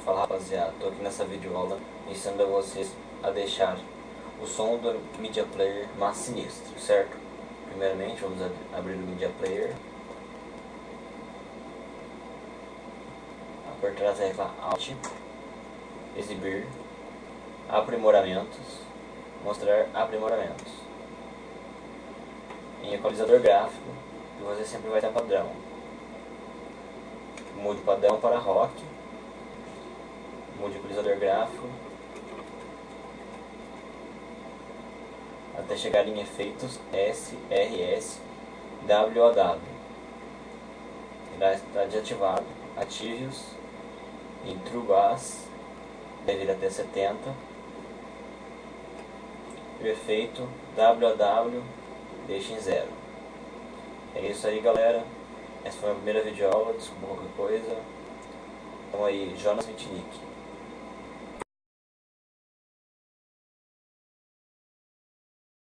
Fala rapaziada, tô aqui nessa videoaula ensinando a vocês a deixar o som do Media Player mais sinistro, certo? Primeiramente vamos abrir o Media Player, apertar a tecla Alt, exibir, aprimoramentos, mostrar aprimoramentos. Em equalizador gráfico, você sempre vai ter padrão. Mude padrão para rock, mude equalizador gráfico, até chegar em efeitos SRS WOW. Irá estar desativado. Ative-os em True Bass, deve ir até 70. E o efeito WOW deixe em 0. É isso aí, galera. Essa foi a primeira videoaula. Desculpa qualquer coisa. Então aí, Jonas Vitnick.